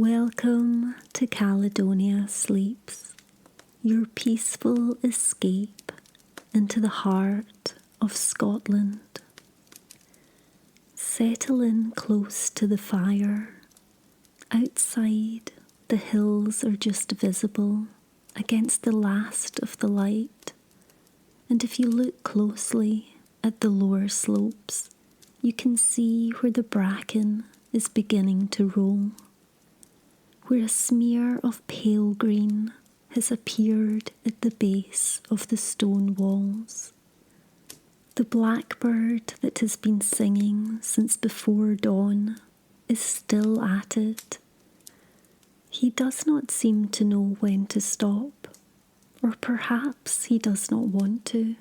Welcome to Caledonia Sleeps, your peaceful escape into the heart of Scotland. Settle in close to the fire. Outside, the hills are just visible against the last of the light, and if you look closely at the lower slopes, you can see where the bracken is beginning to roll, where a smear of pale green has appeared at the base of the stone walls. The blackbird that has been singing since before dawn is still at it. He does not seem to know when to stop, or perhaps he does not want to.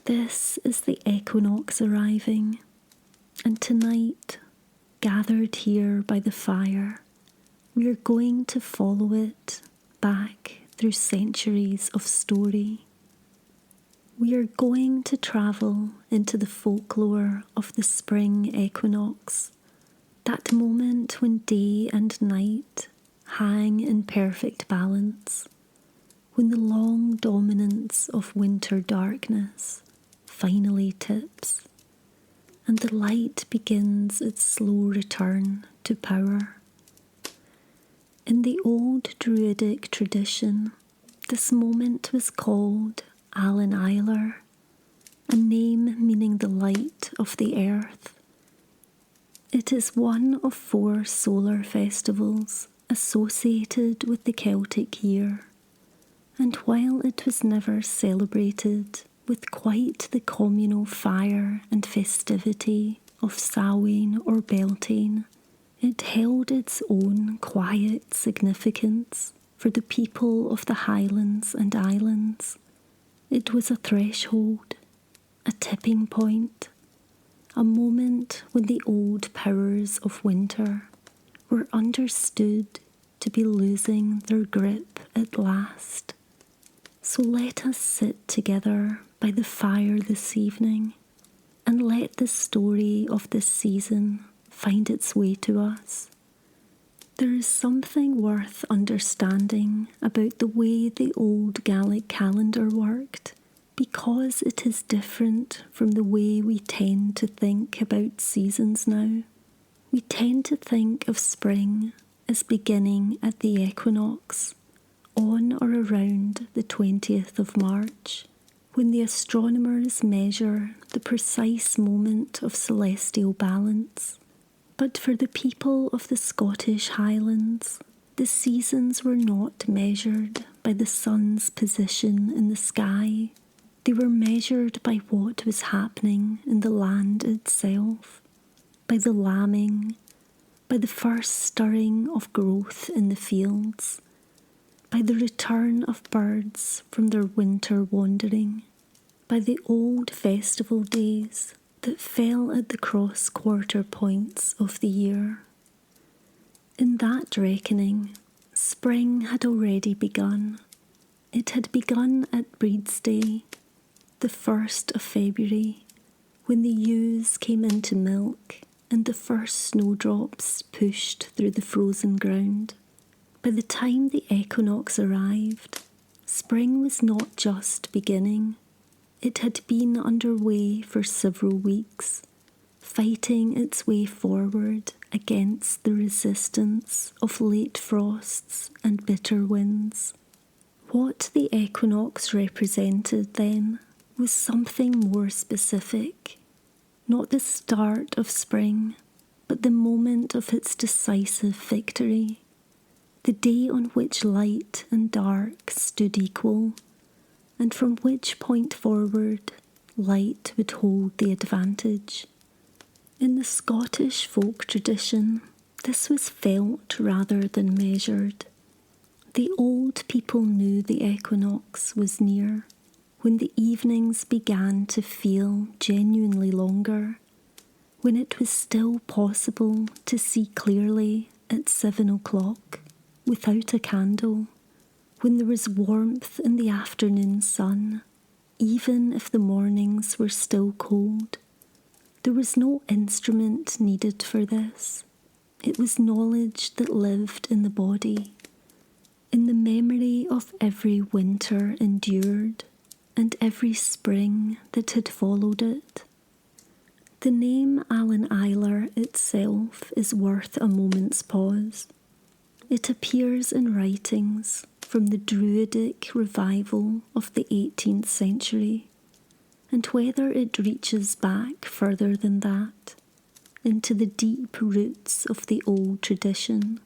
This is the equinox arriving, and tonight, gathered here by the fire, we are going to follow it back through centuries of story. We are going to travel into the folklore of the spring equinox, that moment when day and night hang in perfect balance, when the long dominance of winter darkness finally tips, and the light begins its slow return to power. In the old Druidic tradition, this moment was called Alban Eiler, a name meaning the light of the earth. It is one of 4 solar festivals associated with the Celtic year, and while it was never celebrated with quite the communal fire and festivity of Samhain or Beltane, it held its own quiet significance for the people of the Highlands and Islands. It was a threshold, a tipping point, a moment when the old powers of winter were understood to be losing their grip at last. So let us sit together by the fire this evening and let the story of this season find its way to us. There is something worth understanding about the way the old Gaelic calendar worked, because it is different from the way we tend to think about seasons now. We tend to think of spring as beginning at the equinox, on or around the 20th of March, when the astronomers measure the precise moment of celestial balance. But for the people of the Scottish Highlands, the seasons were not measured by the sun's position in the sky. They were measured by what was happening in the land itself, by the lambing, by the first stirring of growth in the fields, by the return of birds from their winter wandering, by the old festival days that fell at the cross-quarter points of the year. In that reckoning, spring had already begun. It had begun at Breed's Day, the 1st of February, when the ewes came into milk and the first snowdrops pushed through the frozen ground. By the time the equinox arrived, spring was not just beginning. It had been underway for several weeks, fighting its way forward against the resistance of late frosts and bitter winds. What the equinox represented then was something more specific, not the start of spring, but the moment of its decisive victory, the day on which light and dark stood equal, and from which point forward light would hold the advantage. In the Scottish folk tradition, this was felt rather than measured. The old people knew the equinox was near, when the evenings began to feel genuinely longer, when it was still possible to see clearly at 7 o'clock without a candle, when there was warmth in the afternoon sun, even if the mornings were still cold. There was no instrument needed for this. It was knowledge that lived in the body, in the memory of every winter endured and every spring that had followed it. The name Alban Eiler itself is worth a moment's pause. It appears in writings from the Druidic revival of the 18th century, and whether it reaches back further than that, into the deep roots of the old tradition,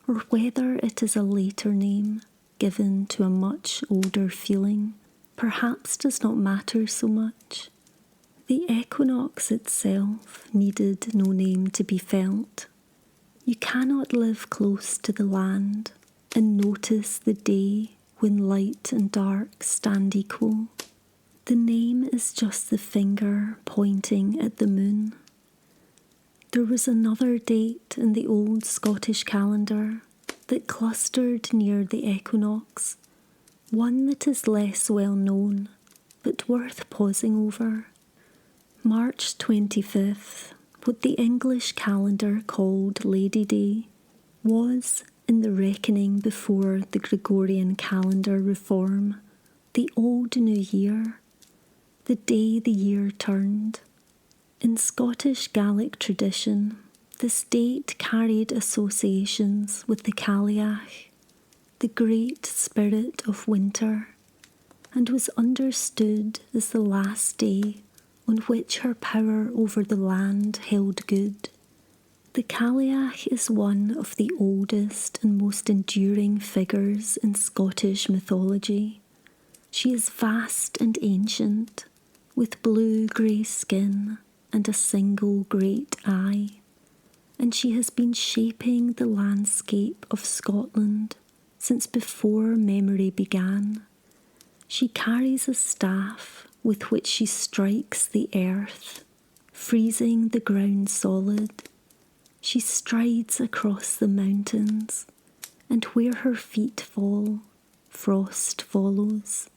or whether it is a later name given to a much older feeling, perhaps does not matter so much. The equinox itself needed no name to be felt. You cannot live close to the land and notice the day when light and dark stand equal. The name is just the finger pointing at the moon. There was another date in the old Scottish calendar that clustered near the equinox, one that is less well known, but worth pausing over. March 25th, what the English calendar called Lady Day, was, in the reckoning before the Gregorian calendar reform, the old New Year, the day the year turned. In Scottish Gaelic tradition, this date carried associations with the Cailleach, the great spirit of winter, and was understood as the last day on which her power over the land held good. The Cailleach is one of the oldest and most enduring figures in Scottish mythology. She is vast and ancient, with blue-grey skin and a single great eye, and she has been shaping the landscape of Scotland since before memory began. She carries a staff with which she strikes the earth, freezing the ground solid. She strides across the mountains, and where her feet fall, frost follows.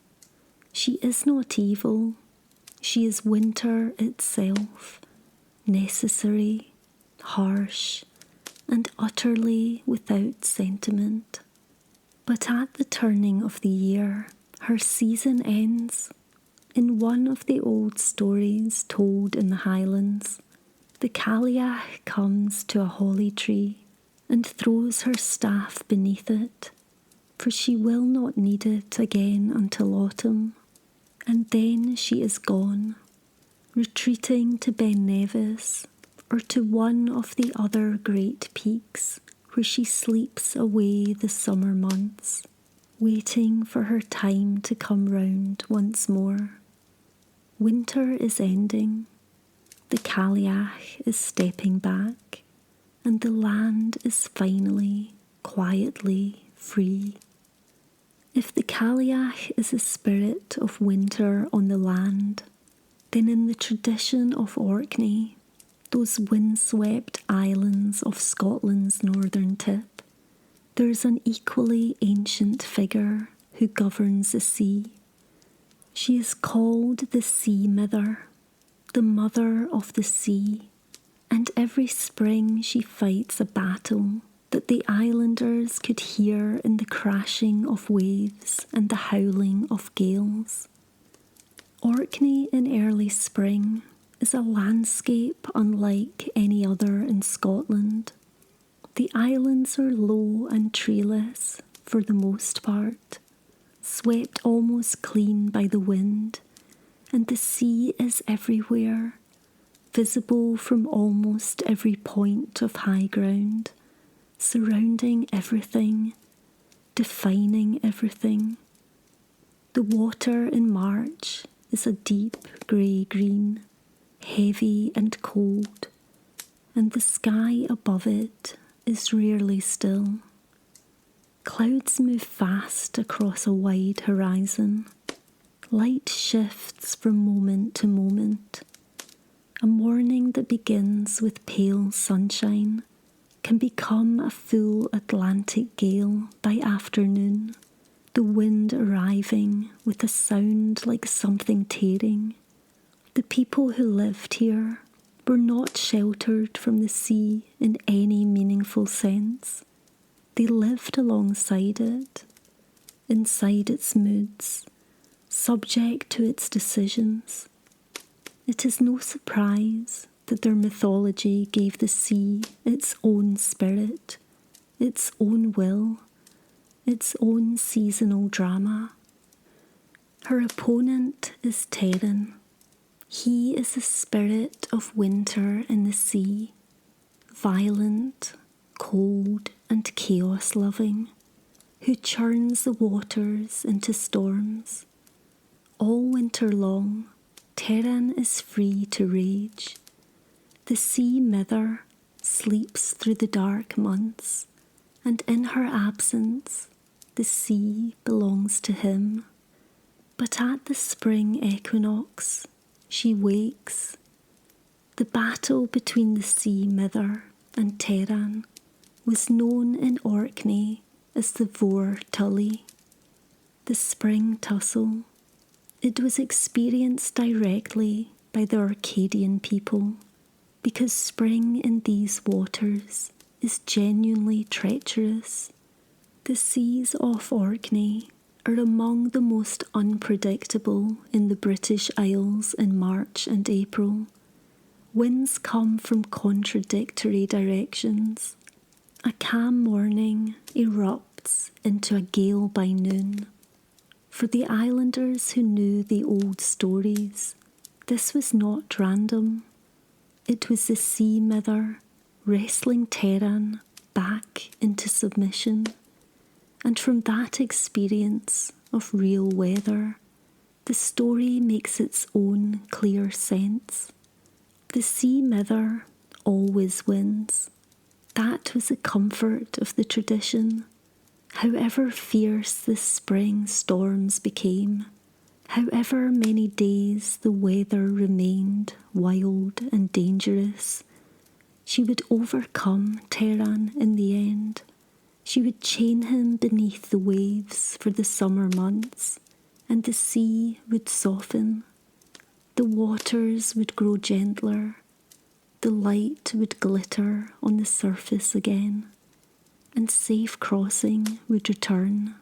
She is not evil. She is winter itself, necessary, harsh, and utterly without sentiment. But at the turning of the year, her season ends. In one of the old stories told in the Highlands, the Cailleach comes to a holly tree and throws her staff beneath it, for she will not need it again until autumn. And then she is gone, retreating to Ben Nevis or to one of the other great peaks where she sleeps away the summer months, waiting for her time to come round once more. Winter is ending, the Cailleach is stepping back, and the land is finally, quietly free. If the Cailleach is a spirit of winter on the land, then in the tradition of Orkney, those windswept islands of Scotland's northern tip, there is an equally ancient figure who governs the sea. She is called the Sea Mither, the mother of the sea, and every spring she fights a battle that the islanders could hear in the crashing of waves and the howling of gales. Orkney in early spring is a landscape unlike any other in Scotland. The islands are low and treeless for the most part, swept almost clean by the wind, and the sea is everywhere, visible from almost every point of high ground, surrounding everything, defining everything. The water in March is a deep grey-green, heavy and cold, and the sky above it is rarely still. Clouds move fast across a wide horizon. Light shifts from moment to moment. A morning that begins with pale sunshine can become a full Atlantic gale by afternoon, the wind arriving with a sound like something tearing. The people who lived here were not sheltered from the sea in any meaningful sense. They lived alongside it, inside its moods, subject to its decisions. It is no surprise that their mythology gave the sea its own spirit, its own will, its own seasonal drama. Her opponent is Terran. He is the spirit of winter in the sea, violent, cold, and chaos-loving, who churns the waters into storms. All winter long, Terran is free to rage. The Sea Mither sleeps through the dark months, and in her absence, the sea belongs to him. But at the spring equinox, she wakes. The battle between the Sea Mither and Terran was known in Orkney as the Whuppity, the spring tussle. It was experienced directly by the Orcadian people, because spring in these waters is genuinely treacherous. The seas off Orkney are among the most unpredictable in the British Isles in March and April. Winds come from contradictory directions. A calm morning erupts into a gale by noon. For the islanders who knew the old stories, this was not random. It was the Sea Mither wrestling Terran back into submission. And from that experience of real weather, the story makes its own clear sense. The Sea Mither always wins. That was the comfort of the tradition. However fierce the spring storms became, however many days the weather remained wild and dangerous, she would overcome Terran in the end. She would chain him beneath the waves for the summer months, and the sea would soften. The waters would grow gentler. The light would glitter on the surface again, and safe crossing would return.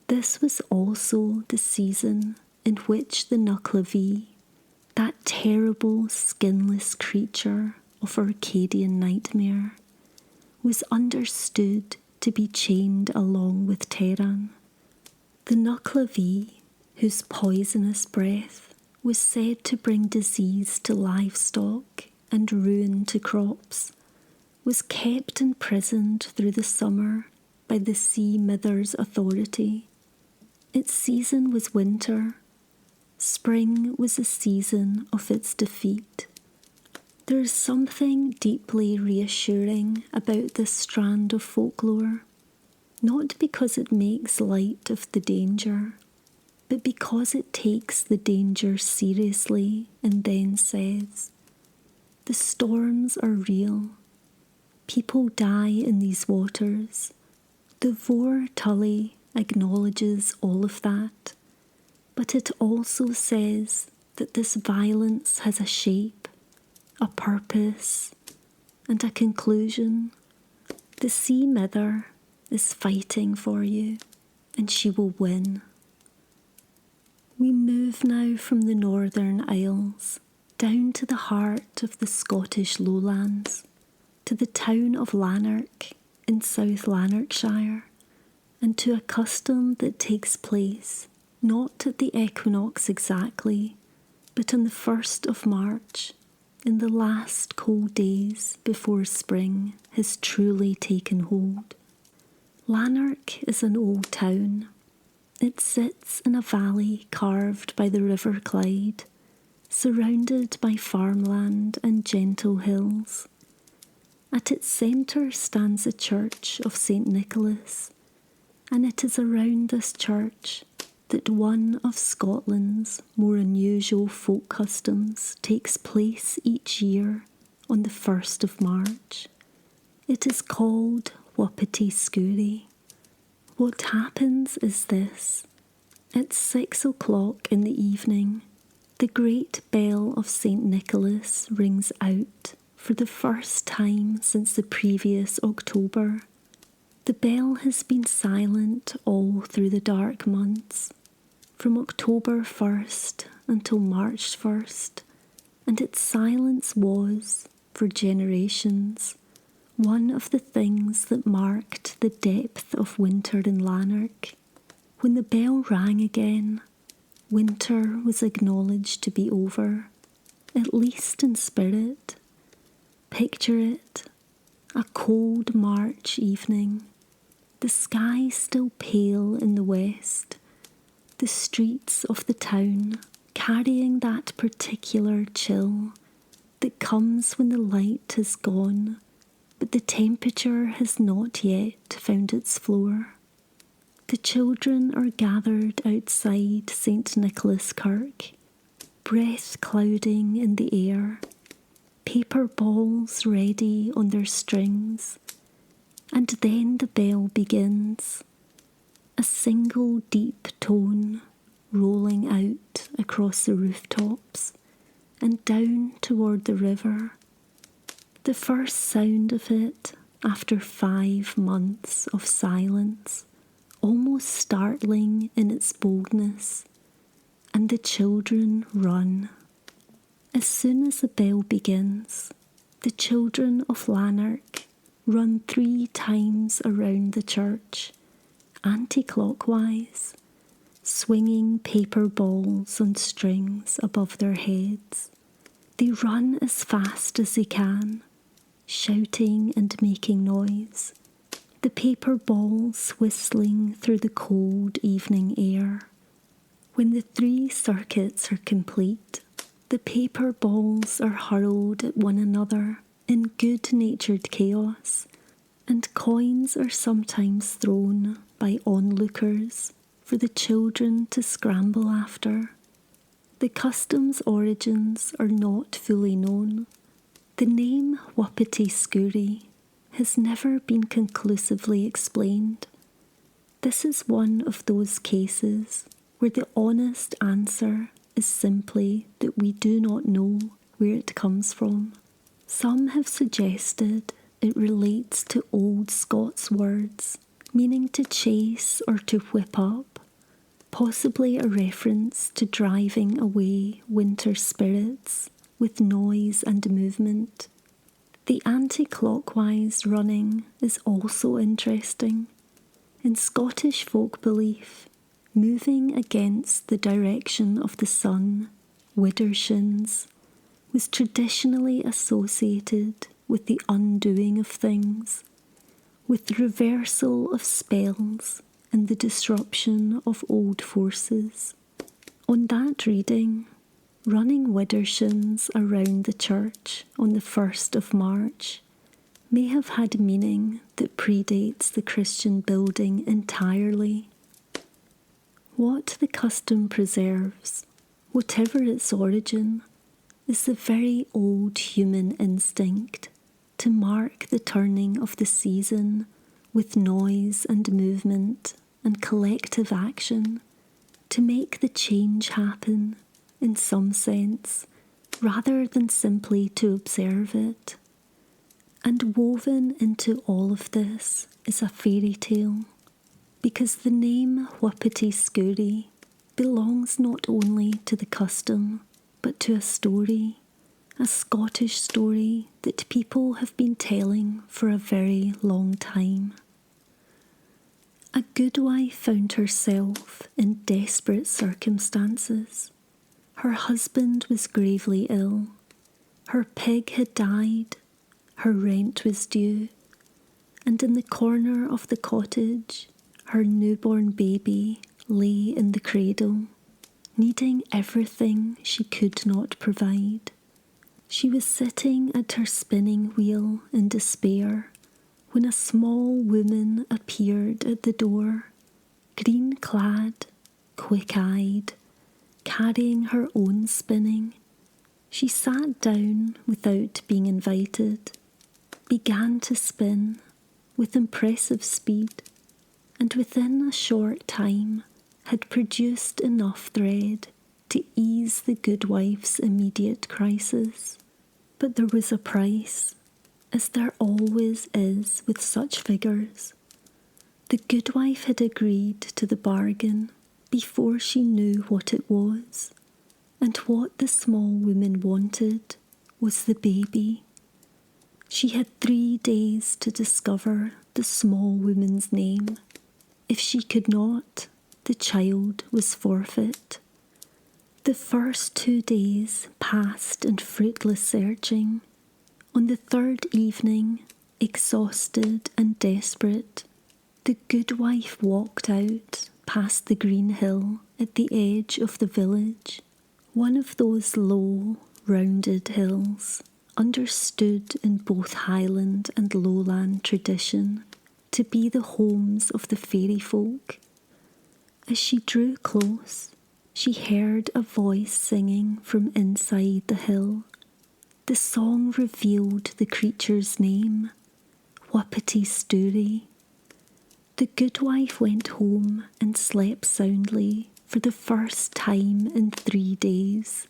This was also the season in which the Nuclavee, that terrible skinless creature of Orcadian nightmare, was understood to be chained along with Terran. The Nuclavee, whose poisonous breath was said to bring disease to livestock and ruin to crops, was kept imprisoned through the summer by the Sea Mither's authority. Its season was winter. Spring was the season of its defeat. There is something deeply reassuring about this strand of folklore, not because it makes light of the danger, but because it takes the danger seriously and then says, the storms are real. People die in these waters. The Whuppity acknowledges all of that, but it also says that this violence has a shape, a purpose, and a conclusion. The Sea Mither is fighting for you, and she will win. We move now from the Northern Isles down to the heart of the Scottish lowlands, to the town of Lanark in South Lanarkshire, and to a custom that takes place not at the equinox exactly, but on the 1st of March, in the last cold days before spring has truly taken hold. Lanark is an old town. It sits in a valley carved by the River Clyde, surrounded by farmland and gentle hills. At its centre stands a church of St. Nicholas, and it is around this church that one of Scotland's more unusual folk customs takes place each year on the 1st of March. It is called Whuppity Scoorie. What happens is this. At 6 o'clock in the evening, The great bell of St. Nicholas rings out for the first time since the previous October. The bell has been silent all through the dark months, from October 1st until March 1st, and its silence was, for generations, one of the things that marked the depth of winter in Lanark. When the bell rang again, winter was acknowledged to be over, at least in spirit. Picture it, a cold March evening, the sky still pale in the west, the streets of the town carrying that particular chill that comes when the light has gone, but the temperature has not yet found its floor. The children are gathered outside St. Nicholas Kirk, breath clouding in the air, paper balls ready on their strings, and then the bell begins, a single deep tone rolling out across the rooftops and down toward the river. The first sound of it after 5 months of silence, almost startling in its boldness, and the children run. As soon as the bell begins, the children of Lanark run 3 times around the church, anti-clockwise, swinging paper balls on strings above their heads. They run as fast as they can, shouting and making noise, the paper balls whistling through the cold evening air. When the 3 circuits are complete, the paper balls are hurled at one another in good-natured chaos, and coins are sometimes thrown by onlookers for the children to scramble after. The custom's origins are not fully known. The name Whuppity Scoorie has never been conclusively explained. This is one of those cases where the honest answer is simply that we do not know where it comes from. Some have suggested it relates to old Scots words meaning to chase or to whip up, possibly a reference to driving away winter spirits with noise and movement. The anti-clockwise running is also interesting. In Scottish folk belief, moving against the direction of the sun, widdershins, was traditionally associated with the undoing of things, with the reversal of spells and the disruption of old forces. On that reading, running widdershins around the church on the 1st of March may have had meaning that predates the Christian building entirely. What the custom preserves, whatever its origin, is the very old human instinct to mark the turning of the season with noise and movement and collective action, to make the change happen in some sense, rather than simply to observe it. And woven into all of this is a fairy tale, because the name Whuppity Scoorie belongs not only to the custom, but to a story, a Scottish story that people have been telling for a very long time. A goodwife found herself in desperate circumstances. Her husband was gravely ill, her pig had died, her rent was due, and in the corner of the cottage, her newborn baby lay in the cradle, needing everything she could not provide. She was sitting at her spinning wheel in despair when a small woman appeared at the door, green-clad, quick-eyed, carrying her own spinning. She sat down without being invited, began to spin with impressive speed, and within a short time had produced enough thread to ease the good wife's immediate crisis. But there was a price, as there always is with such figures. The good wife had agreed to the bargain before she knew what it was, and what the small woman wanted was the baby. She had 3 days to discover the small woman's name. If she could not, the child was forfeit. The first 2 days passed in fruitless searching. On the 3rd evening, exhausted and desperate, the good wife walked out past the green hill at the edge of the village, one of those low, rounded hills, understood in both Highland and Lowland tradition to be the homes of the fairy folk. As she drew close, she heard a voice singing from inside the hill. The song revealed the creature's name, Whuppity Scoorie. The good wife went home and slept soundly for the first time in 3 days.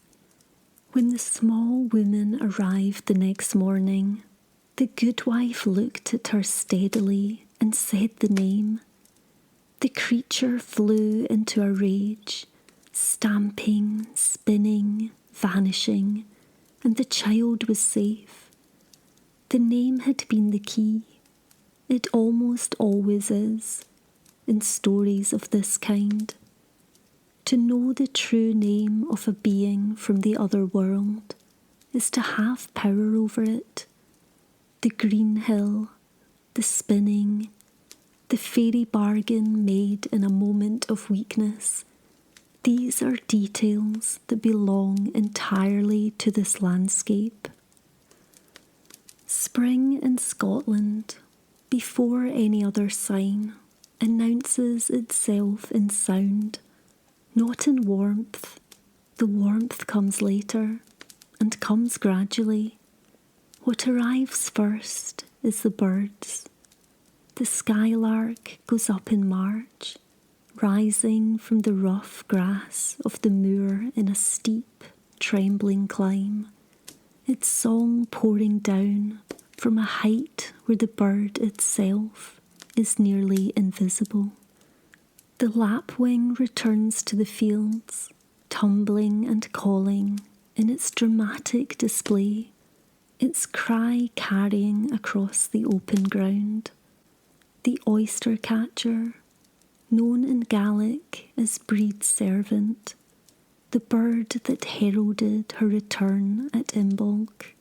When the small woman arrived the next morning, the good wife looked at her steadily and said the name. The creature flew into a rage, stamping, spinning, vanishing, and the child was safe. The name had been the key. It almost always is, in stories of this kind. To know the true name of a being from the other world is to have power over it. The green hill, the spinning, the fairy bargain made in a moment of weakness. These are details that belong entirely to this landscape. Spring in Scotland, before any other sign, announces itself in sound, not in warmth. The warmth comes later and comes gradually. What arrives first is the birds. The skylark goes up in March, rising from the rough grass of the moor in a steep, trembling climb, its song pouring down from a height where the bird itself is nearly invisible. The lapwing returns to the fields, tumbling and calling in its dramatic display, its cry carrying across the open ground. The oyster catcher, known in Gaelic as Breed's servant, the bird that heralded her return at Imbolc,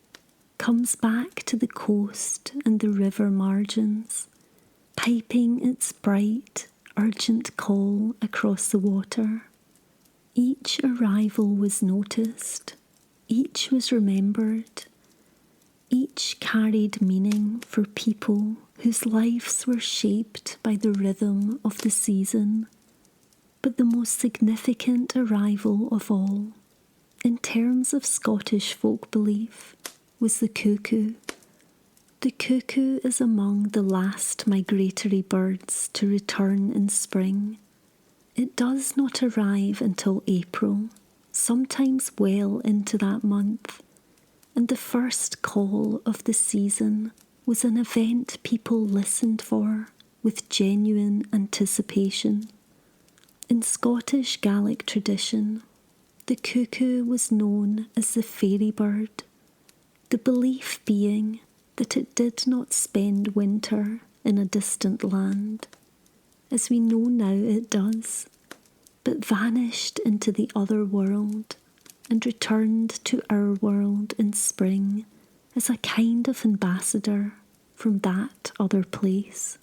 comes back to the coast and the river margins, piping its bright, urgent call across the water. Each arrival was noticed, each was remembered, each carried meaning for people whose lives were shaped by the rhythm of the season. But the most significant arrival of all, in terms of Scottish folk belief, was the cuckoo. The cuckoo is among the last migratory birds to return in spring. It does not arrive until April, sometimes well into that month, and the first call of the season was an event people listened for with genuine anticipation. In Scottish Gaelic tradition, the cuckoo was known as the fairy bird, the belief being that it did not spend winter in a distant land, as we know now it does, but vanished into the other world and returned to our world in spring as a kind of ambassador from that other place.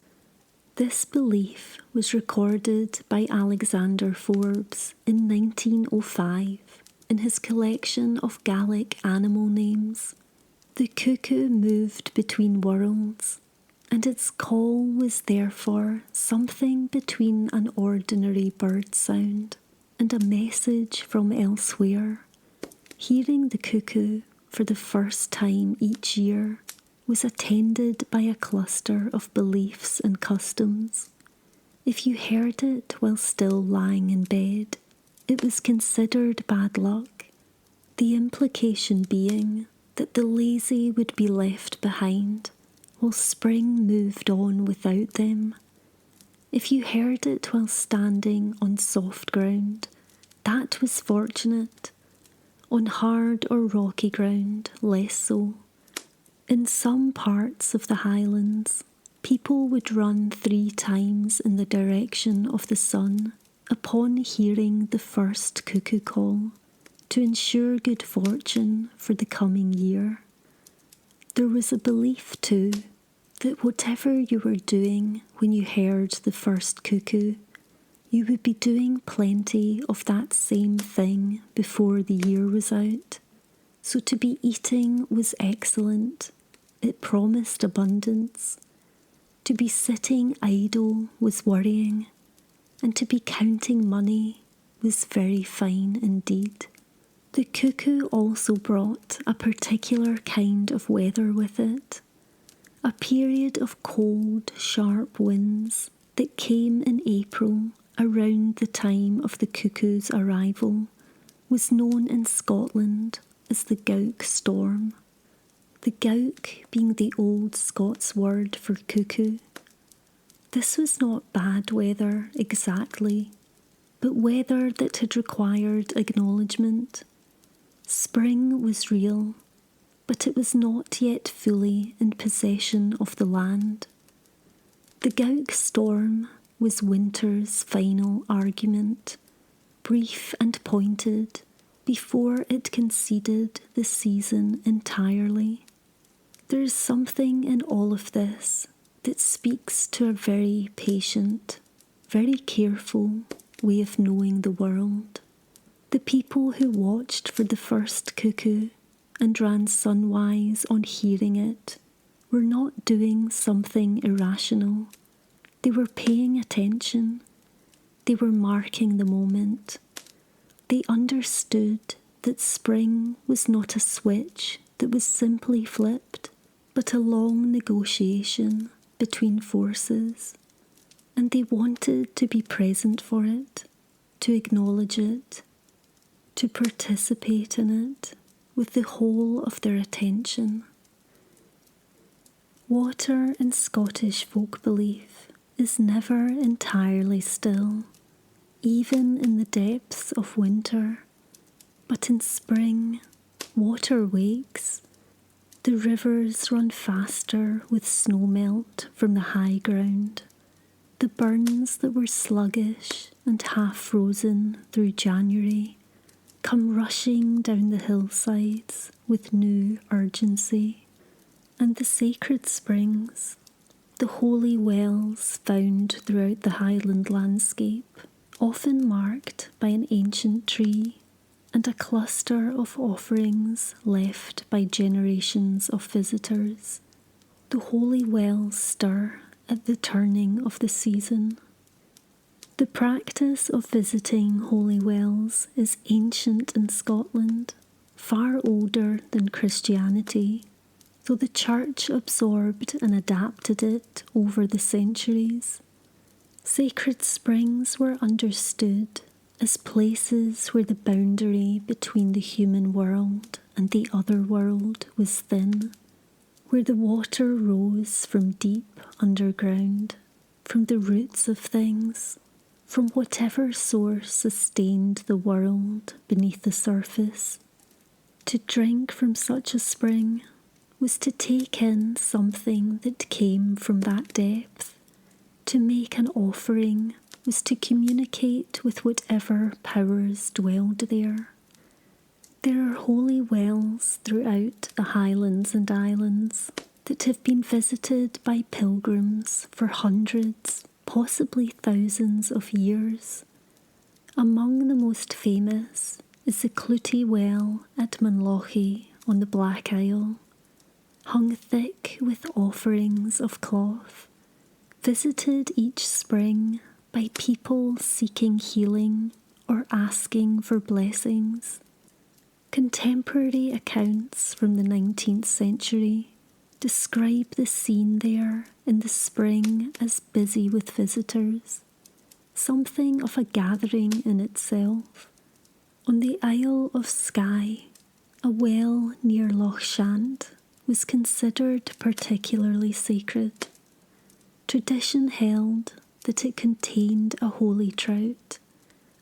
This belief was recorded by Alexander Forbes in 1905 in his collection of Gaelic animal names. The cuckoo moved between worlds, and its call was therefore something between an ordinary bird sound and a message from elsewhere. Hearing the cuckoo for the first time each year was attended by a cluster of beliefs and customs. If you heard it while still lying in bed, it was considered bad luck, the implication being that the lazy would be left behind while spring moved on without them. If you heard it while standing on soft ground, that was fortunate. On hard or rocky ground, less so. In some parts of the Highlands, people would run 3 times in the direction of the sun upon hearing the first cuckoo call to ensure good fortune for the coming year. There was a belief, too, that whatever you were doing when you heard the first cuckoo, you would be doing plenty of that same thing before the year was out. So to be eating was excellent. It promised abundance. To be sitting idle was worrying, and to be counting money was very fine indeed. The cuckoo also brought a particular kind of weather with it, a period of cold, sharp winds that came in April around the time of the cuckoo's arrival, was known in Scotland as the Cailleach storm. The Cailleach being the old Scots word for cuckoo. This was not bad weather exactly, but weather that had required acknowledgement. Spring was real, but it was not yet fully in possession of the land. The Cailleach storm was winter's final argument, brief and pointed, before it conceded the season entirely. There is something in all of this that speaks to a very patient, very careful way of knowing the world. The people who watched for the first cuckoo and ran sunwise on hearing it were not doing something irrational. They were paying attention. They were marking the moment. They understood that spring was not a switch that was simply flipped, but a long negotiation between forces, and they wanted to be present for it, to acknowledge it, to participate in it with the whole of their attention. Water in Scottish folk belief is never entirely still, even in the depths of winter, but in spring, water wakes. The rivers run faster with snow melt from the high ground. The burns that were sluggish and half frozen through January come rushing down the hillsides with new urgency. And the sacred springs, the holy wells found throughout the Highland landscape, often marked by an ancient tree and a cluster of offerings left by generations of visitors. The holy wells stir at the turning of the season. The practice of visiting holy wells is ancient in Scotland, far older than Christianity, though the Church absorbed and adapted it over the centuries. Sacred springs were understood as places where the boundary between the human world and the other world was thin, where the water rose from deep underground, from the roots of things, from whatever source sustained the world beneath the surface. To drink from such a spring was to take in something that came from that depth. To make an offering was to communicate with whatever powers dwelled there. There are holy wells throughout the Highlands and Islands that have been visited by pilgrims for hundreds, possibly thousands of years. Among the most famous is the Clootie well at Manlochie on the Black Isle, hung thick with offerings of cloth, visited each spring by people seeking healing or asking for blessings. Contemporary accounts from the 19th century describe the scene there in the spring as busy with visitors, something of a gathering in itself, On the Isle of Skye, a well near Loch Shant was considered particularly sacred. Tradition held that it contained a holy trout,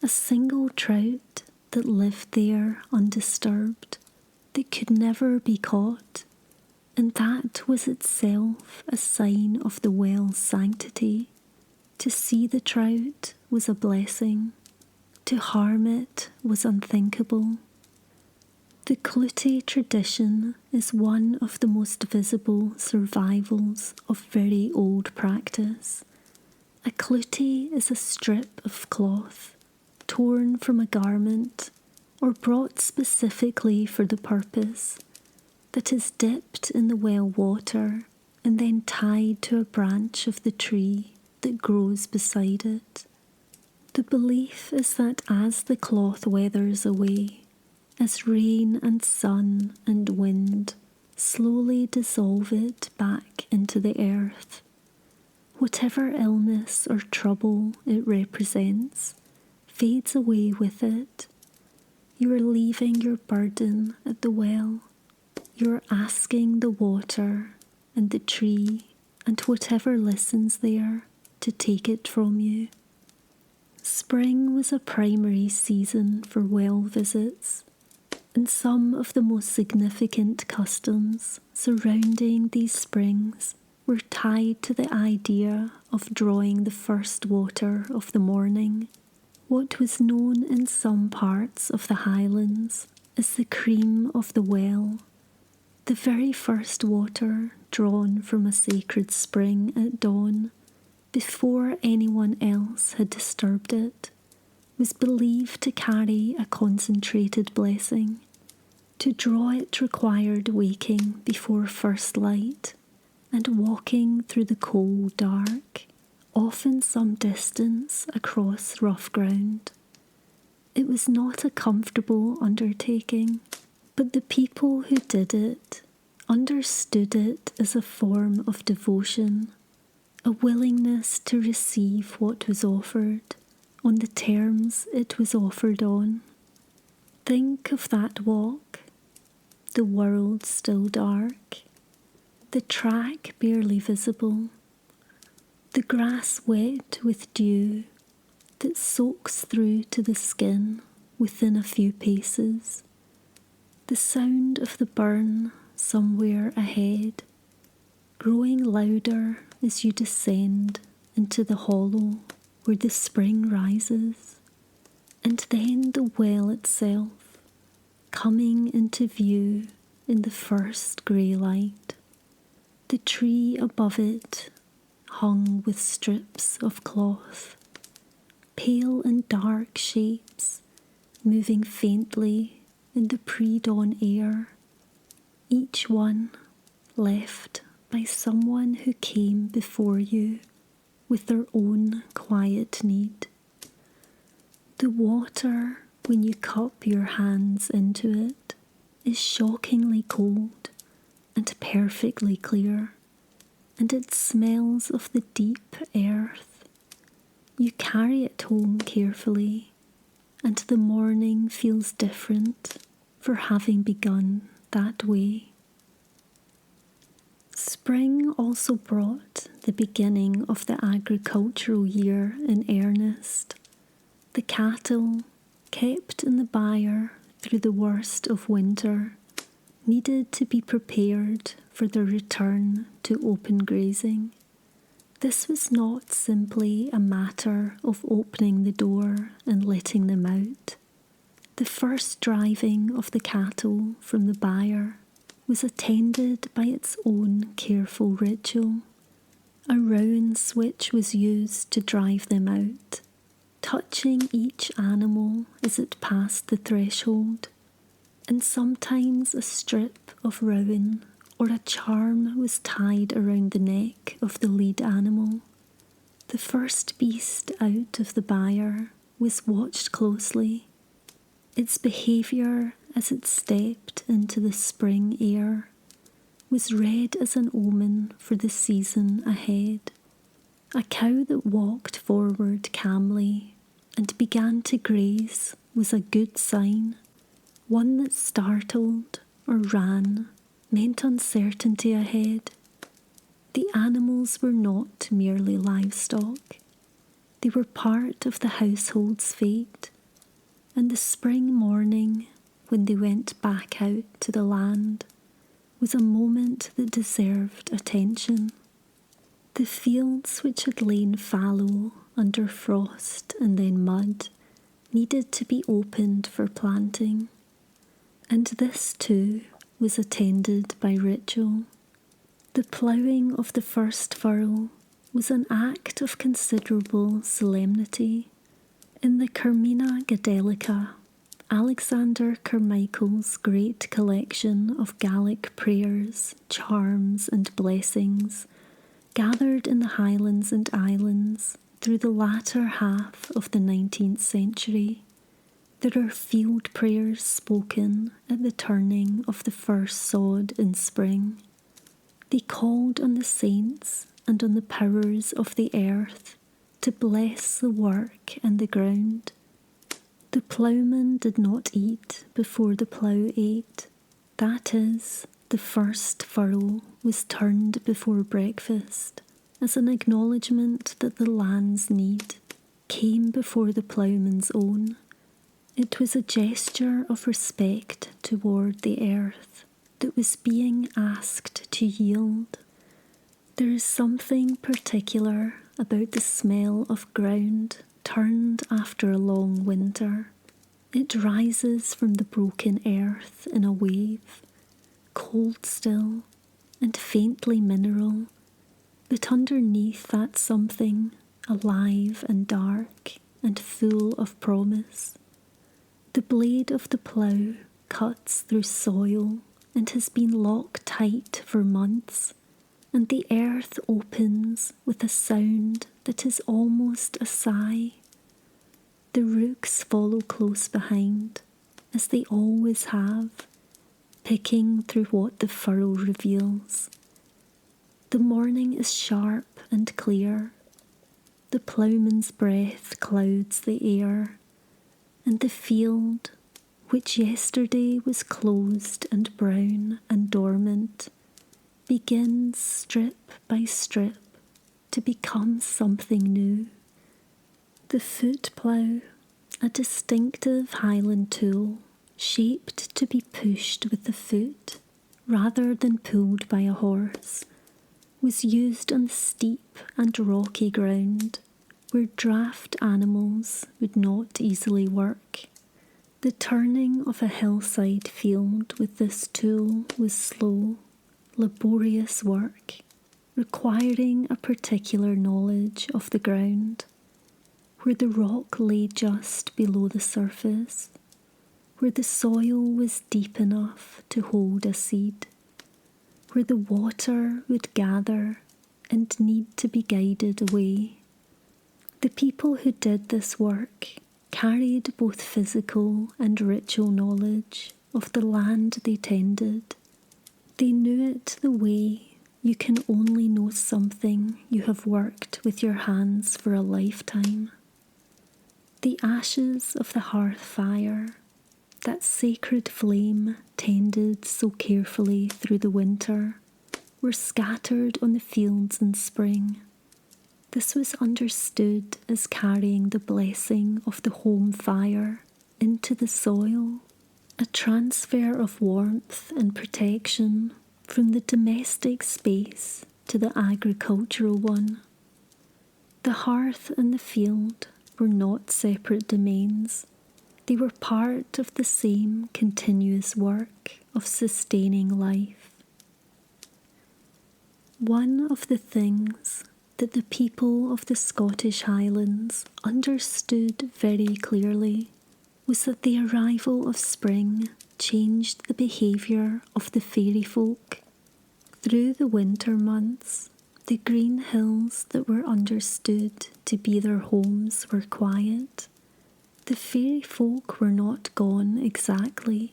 a single trout that lived there undisturbed, that could never be caught, and that was itself a sign of the well's sanctity. To see the trout was a blessing, to harm it was unthinkable. The clootie tradition is one of the most visible survivals of very old practice. A clootie is a strip of cloth torn from a garment or brought specifically for the purpose, that is dipped in the well water and then tied to a branch of the tree that grows beside it. The belief is that as the cloth weathers away, as rain and sun and wind slowly dissolve it back into the earth, whatever illness or trouble it represents fades away with it. You are leaving your burden at the well. You are asking the water and the tree and whatever listens there to take it from you. Spring was a primary season for well visits, and some of the most significant customs surrounding these springs were tied to the idea of drawing the first water of the morning, what was known in some parts of the Highlands as the cream of the well, the very first water drawn from a sacred spring at dawn, before anyone else had disturbed it, was believed to carry a concentrated blessing. To draw it required waking before first light and walking through the cold dark, often some distance across rough ground. It was not a comfortable undertaking, but the people who did it understood it as a form of devotion, a willingness to receive what was offered on the terms it was offered on. Think of that walk, the world still dark, the track barely visible, the grass wet with dew that soaks through to the skin within a few paces, the sound of the burn somewhere ahead, growing louder as you descend into the hollow where the spring rises, and then the well itself coming into view in the first grey light, the tree above it hung with strips of cloth, pale and dark shapes moving faintly in the pre-dawn air, each one left by someone who came before you with their own quiet need. The water, when you cup your hands into it, is shockingly cold and perfectly clear, and it smells of the deep earth. You carry it home carefully, and the morning feels different for having begun that way. Spring also brought the beginning of the agricultural year in earnest. The cattle, kept in the byre through the worst of winter, needed to be prepared for their return to open grazing. This was not simply a matter of opening the door and letting them out. The first driving of the cattle from the byre was attended by its own careful ritual. A round switch was used to drive them out, touching each animal as it passed the threshold, and sometimes a strip of rowan or a charm was tied around the neck of the lead animal. The first beast out of the byre was watched closely. Its behaviour as it stepped into the spring air was read as an omen for the season ahead. A cow that walked forward calmly, and began to graze was a good sign. One that startled or ran meant uncertainty ahead. The animals were not merely livestock. They were part of the household's fate, and the spring morning, when they went back out to the land, was a moment that deserved attention. The fields which had lain fallow under frost and then mud needed to be opened for planting, and this too was attended by ritual. The ploughing of the first furrow was an act of considerable solemnity. In the Carmina Gadelica, Alexander Carmichael's great collection of Gaelic prayers, charms and blessings, gathered in the Highlands and Islands through the latter half of the 19th century, there are field prayers spoken at the turning of the first sod in spring. They called on the saints and on the powers of the earth to bless the work and the ground. The ploughman did not eat before the plough ate. That is, the first furrow was turned before breakfast, as an acknowledgement that the land's need came before the ploughman's own. It was a gesture of respect toward the earth that was being asked to yield. There is something particular about the smell of ground turned after a long winter. It rises from the broken earth in a wave, cold still and faintly mineral, but underneath that something alive and dark and full of promise. The blade of the plough cuts through soil and has been locked tight for months, and the earth opens with a sound that is almost a sigh. The rooks follow close behind, as they always have, picking through what the furrow reveals. The morning is sharp and clear. The ploughman's breath clouds the air, and the field, which yesterday was closed and brown and dormant, begins strip by strip to become something new. The foot plough, a distinctive Highland tool, shaped to be pushed with the foot rather than pulled by a horse, was used on steep and rocky ground where draught animals would not easily work. The turning of a hillside field with this tool was slow, laborious work, requiring a particular knowledge of the ground, where the rock lay just below the surface, where the soil was deep enough to hold a seed, where the water would gather and need to be guided away. The people who did this work carried both physical and ritual knowledge of the land they tended. They knew it the way you can only know something you have worked with your hands for a lifetime. The ashes of the hearth fire, that sacred flame tended so carefully through the winter, were scattered on the fields in spring. This was understood as carrying the blessing of the home fire into the soil, a transfer of warmth and protection from the domestic space to the agricultural one. The hearth and the field were not separate domains. They were part of the same continuous work of sustaining life. One of the things that the people of the Scottish Highlands understood very clearly was that the arrival of spring changed the behaviour of the fairy folk. Through the winter months, the green hills that were understood to be their homes were quiet. The fairy folk were not gone exactly,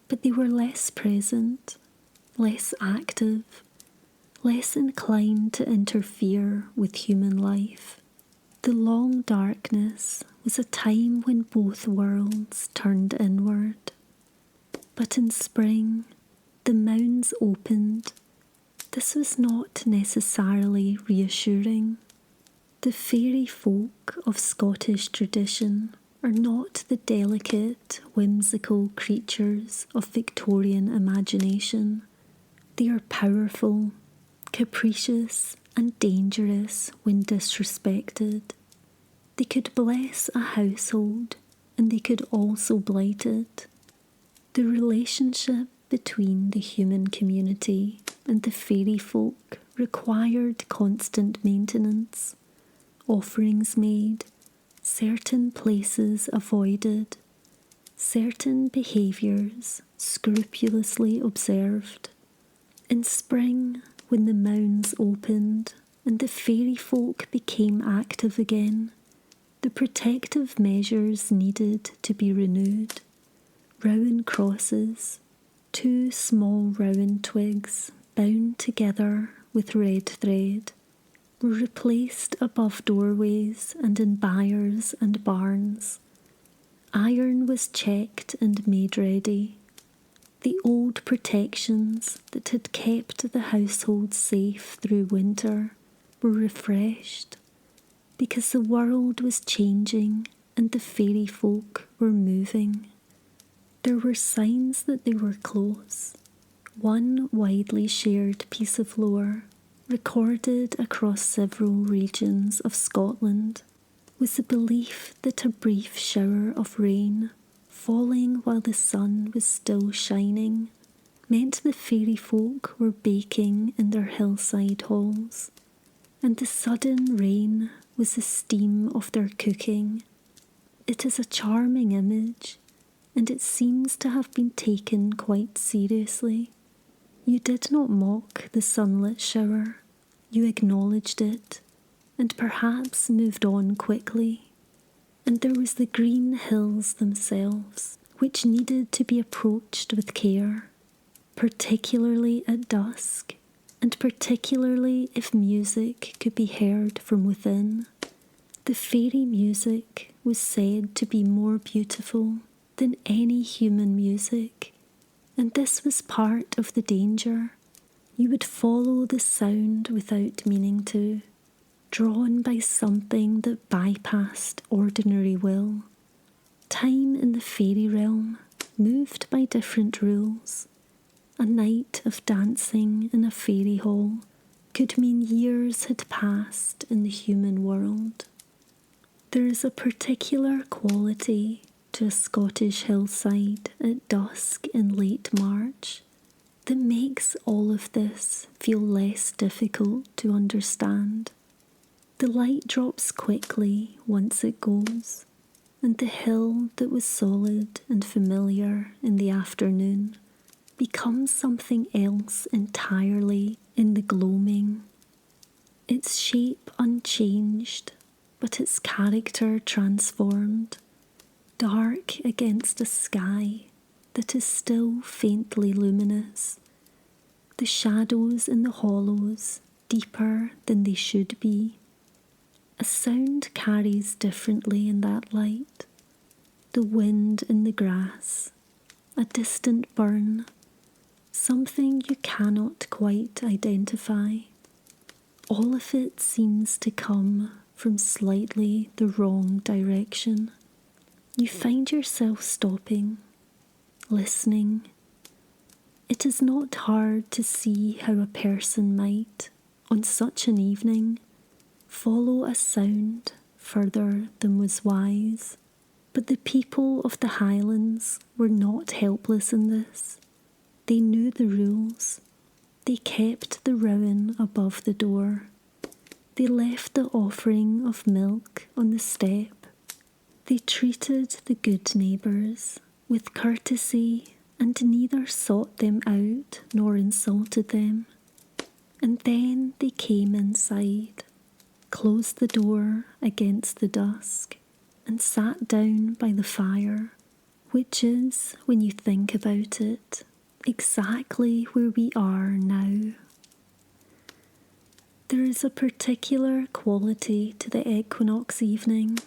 but they were less present, less active, less inclined to interfere with human life. The long darkness was a time when both worlds turned inward. But in spring, the mounds opened. This was not necessarily reassuring. The fairy folk of Scottish tradition are not the delicate, whimsical creatures of Victorian imagination. They are powerful, capricious, and dangerous when disrespected. They could bless a household, and they could also blight it. The relationship between the human community and the fairy folk required constant maintenance, offerings made, certain places avoided, certain behaviours scrupulously observed. In spring, when the mounds opened and the fairy folk became active again, the protective measures needed to be renewed. Rowan crosses, 2 small rowan twigs bound together with red thread, were replaced above doorways and in byres and barns. Iron was checked and made ready. The old protections that had kept the household safe through winter were refreshed, because the world was changing and the fairy folk were moving. There were signs that they were close. One widely shared piece of lore, recorded across several regions of Scotland, was the belief that a brief shower of rain, falling while the sun was still shining, meant the fairy folk were baking in their hillside halls, and the sudden rain was the steam of their cooking. It is a charming image, and it seems to have been taken quite seriously. You did not mock the sunlit shower, you acknowledged it, and perhaps moved on quickly. And there was the green hills themselves, which needed to be approached with care, particularly at dusk, and particularly if music could be heard from within. The fairy music was said to be more beautiful than any human music, and this was part of the danger. You would follow the sound without meaning to, drawn by something that bypassed ordinary will. Time in the fairy realm moved by different rules. A night of dancing in a fairy hall could mean years had passed in the human world. There is a particular quality to a Scottish hillside at dusk in late March that makes all of this feel less difficult to understand. The light drops quickly once it goes, and the hill that was solid and familiar in the afternoon becomes something else entirely in the gloaming. Its shape unchanged, but its character transformed, dark against a sky that is still faintly luminous, the shadows in the hollows deeper than they should be. A sound carries differently in that light. The wind in the grass, a distant burn, something you cannot quite identify. All of it seems to come from slightly the wrong direction. You find yourself stopping, listening. It is not hard to see how a person might, on such an evening, follow a sound further than was wise. But the people of the Highlands were not helpless in this. They knew the rules. They kept the rowan above the door. They left the offering of milk on the step. They treated the good neighbours with courtesy and neither sought them out nor insulted them. And then they came inside, closed the door against the dusk, and sat down by the fire, which is, when you think about it, exactly where we are now. There is a particular quality to the equinox evening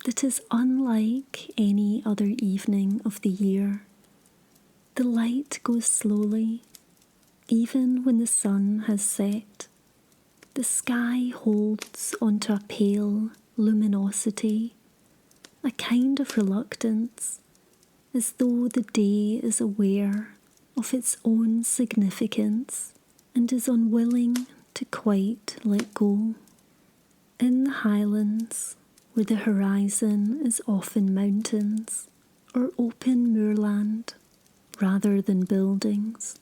that is unlike any other evening of the year. The light goes slowly, even when the sun has set. The sky holds onto a pale luminosity, a kind of reluctance, as though the day is aware of its own significance and is unwilling to quite let go. In the highlands, where the horizon is often mountains or open moorland rather than buildings,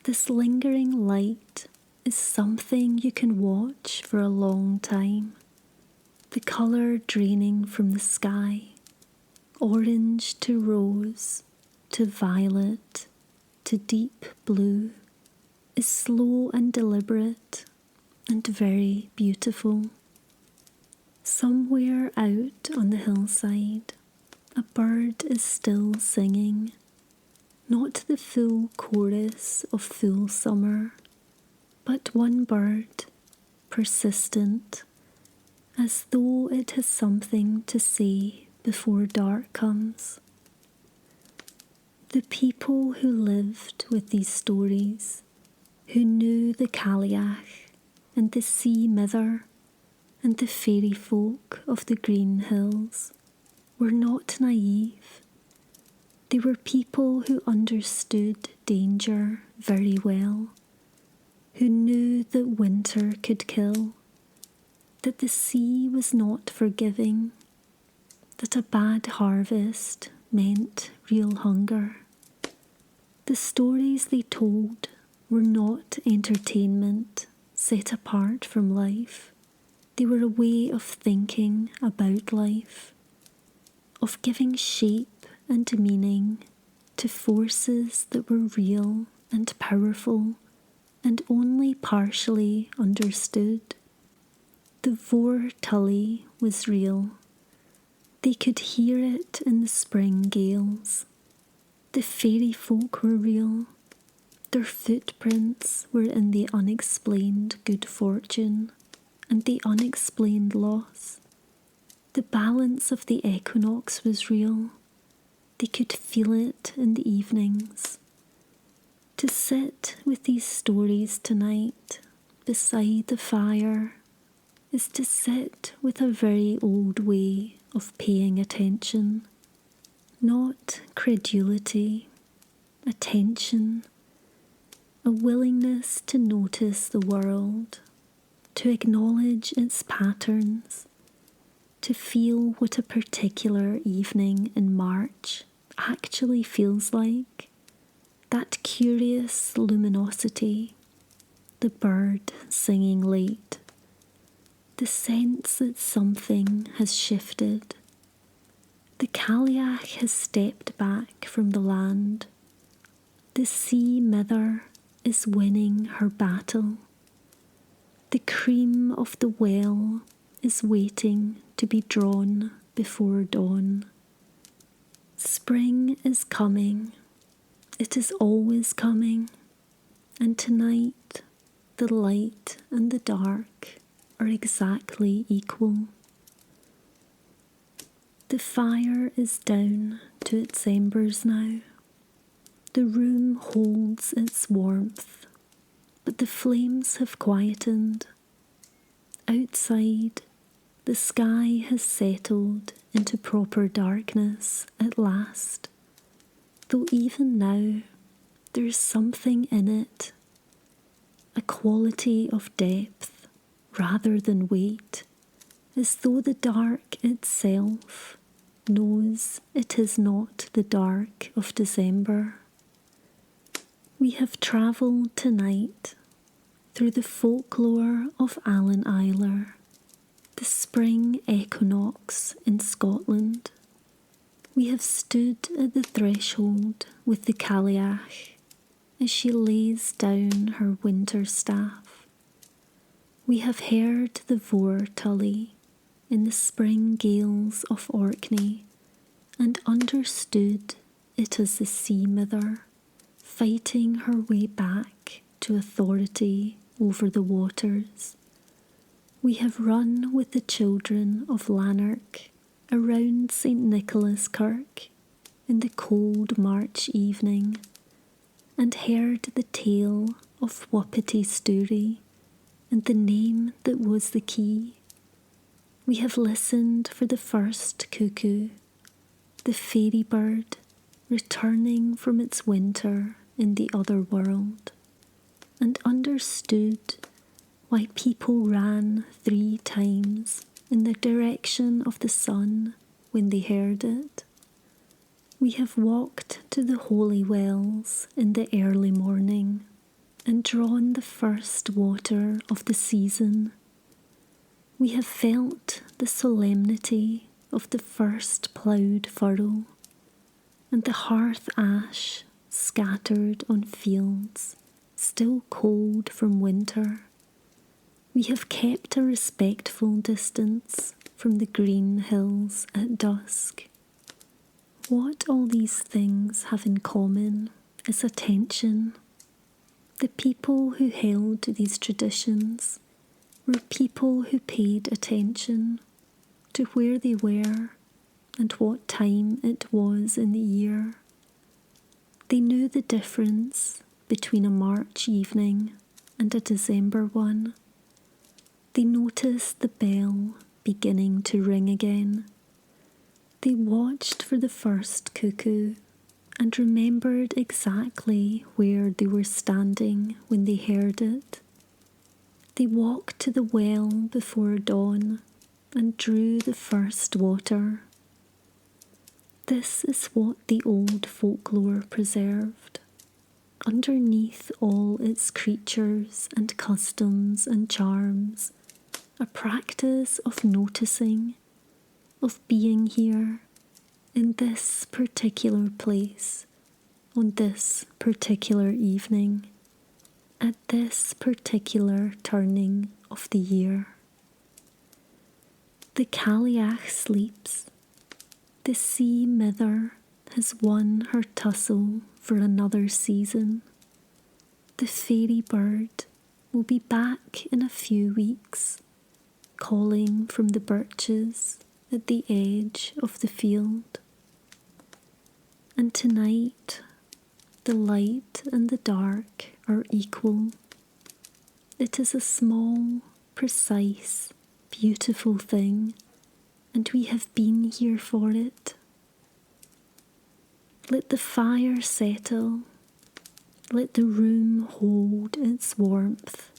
this lingering light is something you can watch for a long time. The colour draining from the sky, orange to rose, to violet, to deep blue, is slow and deliberate and very beautiful. Somewhere out on the hillside, a bird is still singing, not the full chorus of full summer, but one bird, persistent, as though it has something to say before dark comes. The people who lived with these stories, who knew the Cailleach and the Sea Mither and the fairy folk of the green hills, were not naive. They were people who understood danger very well, who knew that winter could kill, that the sea was not forgiving, that a bad harvest meant real hunger. The stories they told were not entertainment set apart from life. They were a way of thinking about life, of giving shape and meaning to forces that were real and powerful and only partially understood. The Vor Tully was real. They could hear it in the spring gales. The fairy folk were real. Their footprints were in the unexplained good fortune and the unexplained loss. The balance of the equinox was real. They could feel it in the evenings. To sit with these stories tonight beside the fire is to sit with a very old way of paying attention. Not credulity, attention, a willingness to notice the world, to acknowledge its patterns, to feel what a particular evening in March actually feels like, that curious luminosity, the bird singing late, the sense that something has shifted. The Cailleach has stepped back from the land. The Sea Mither is winning her battle. The cream of the well is waiting to be drawn before dawn. Spring is coming. It is always coming. And tonight, the light and the dark are exactly equal. The fire is down to its embers now. The room holds its warmth, but the flames have quietened. Outside, the sky has settled into proper darkness at last, though even now there is something in it, a quality of depth rather than weight, as though the dark itself knows it is not the dark of December. We have travelled tonight through the folklore of Alban Eiler, the spring equinox in Scotland. We have stood at the threshold with the Cailleach as she lays down her winter staff. We have heard the Vor Tully in the spring gales of Orkney and understood it as the Sea Mither fighting her way back to authority over the waters. We have run with the children of Lanark around St. Nicholas Kirk in the cold March evening, and heard the tale of Whuppity Scoorie and the name that was the key. We have listened for the first cuckoo, the fairy bird returning from its winter in the other world, and understood why people ran 3 times in the direction of the sun when they heard it. We have walked to the holy wells in the early morning and drawn the first water of the season. We have felt the solemnity of the first ploughed furrow and the hearth ash scattered on fields still cold from winter. We have kept a respectful distance from the green hills at dusk. What all these things have in common is attention. The people who held these traditions were people who paid attention to where they were and what time it was in the year. They knew the difference between a March evening and a December one. They noticed the bell beginning to ring again. They watched for the first cuckoo and remembered exactly where they were standing when they heard it. They walked to the well before dawn and drew the first water. This is what the old folklore preserved. Underneath all its creatures and customs and charms, a practice of noticing, of being here, in this particular place, on this particular evening, at this particular turning of the year. The Cailleach sleeps. The Sea Mither has won her tussle for another season. The fairy bird will be back in a few weeks, calling from the birches at the edge of the field. And tonight, the light and the dark are equal. It is a small, precise, beautiful thing, and we have been here for it. Let the fire settle. Let the room hold its warmth.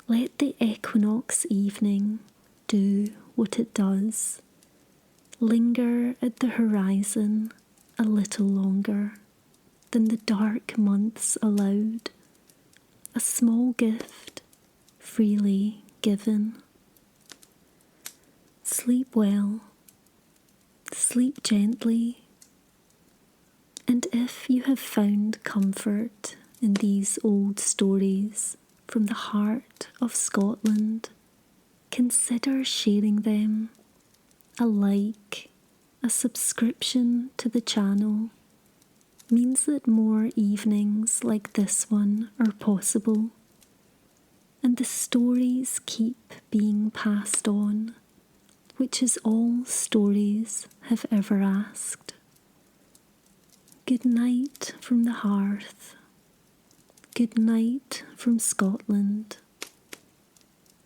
Let the equinox evening do what it does. Linger at the horizon a little longer than the dark months allowed. A small gift, freely given. Sleep well. Sleep gently. And if you have found comfort in these old stories from the heart of Scotland, consider sharing them. A like, a subscription to the channel means that more evenings like this one are possible, and the stories keep being passed on, which is all stories have ever asked. Good night from the hearth. Good night from Scotland.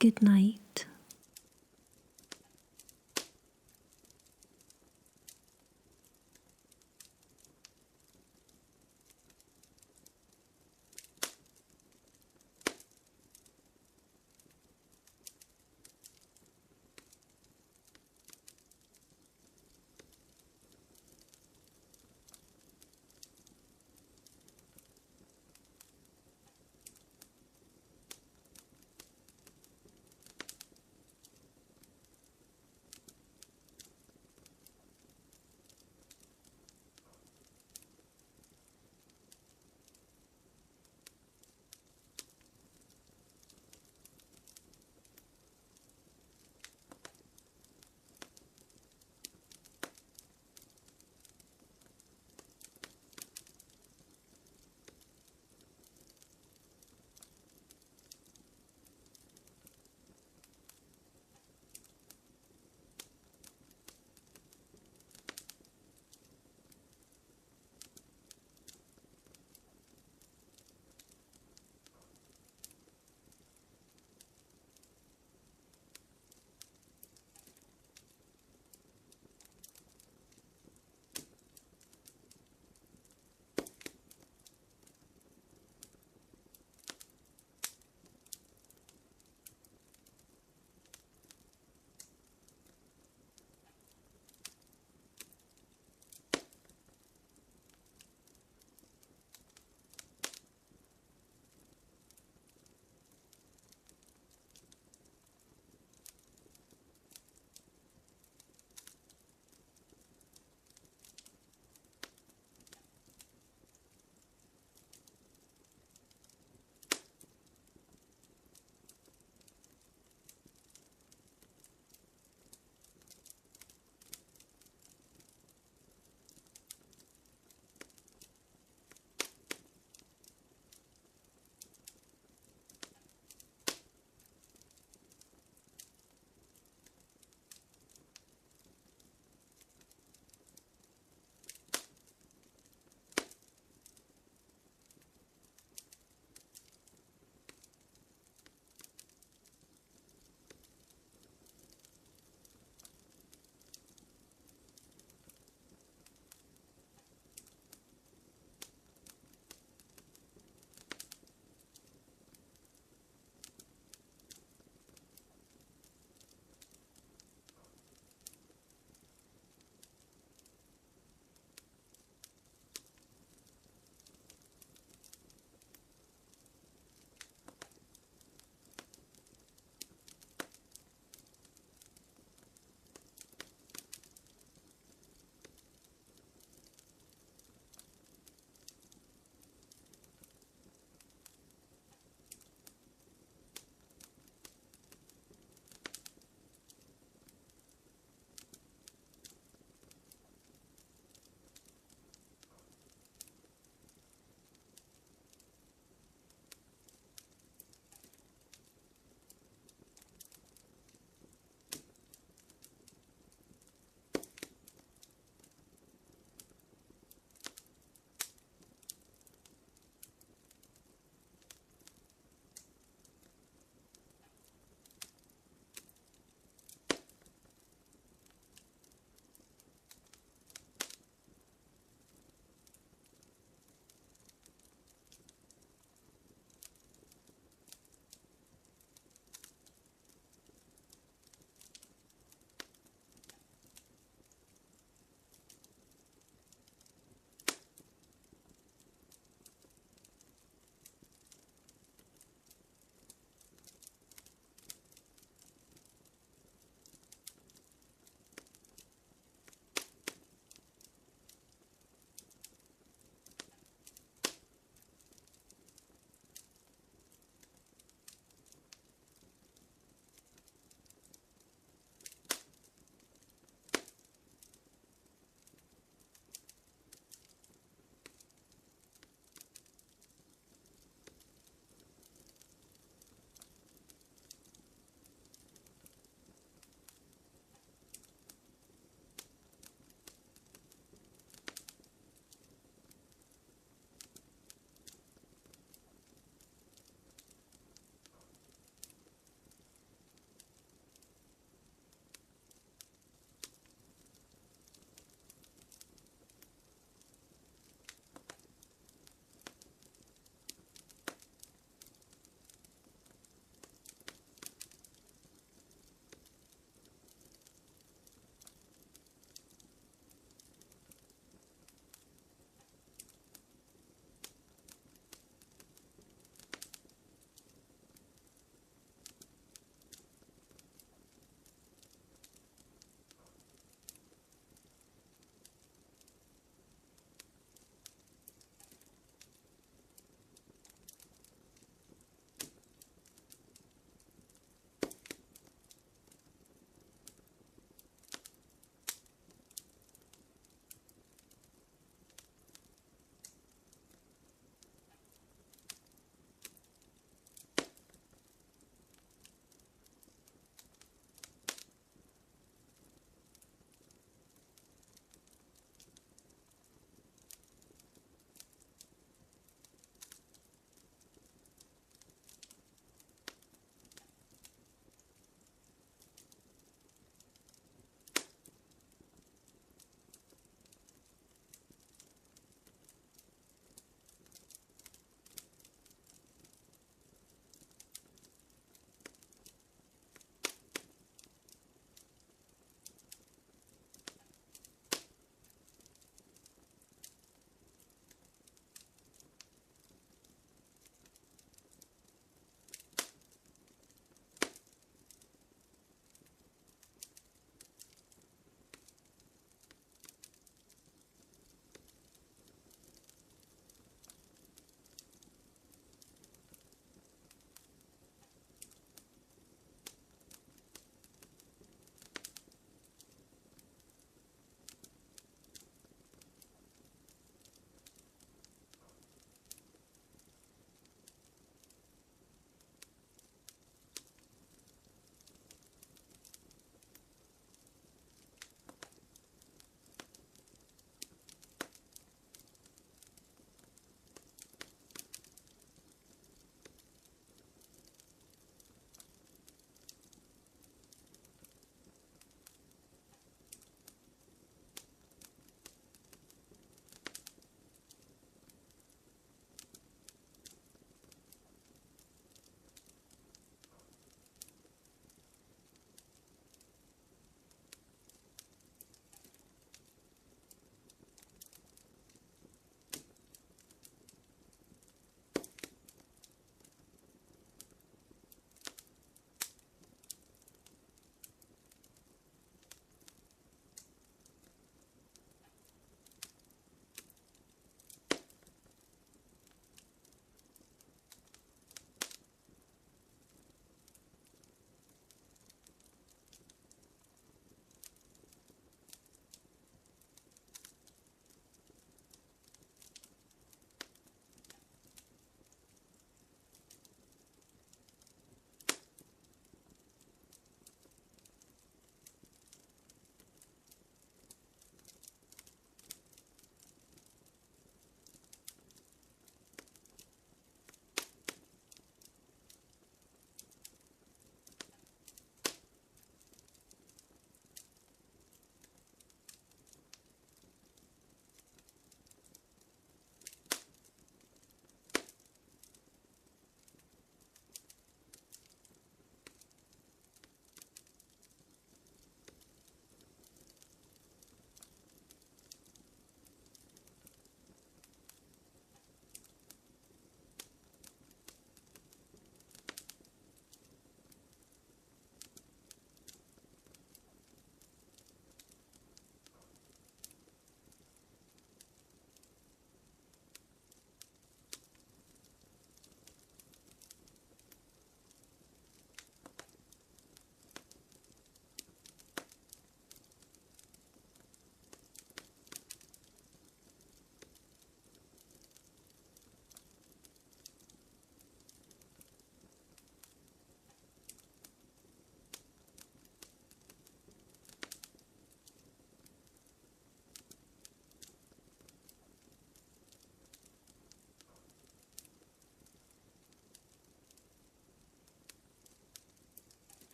Good night.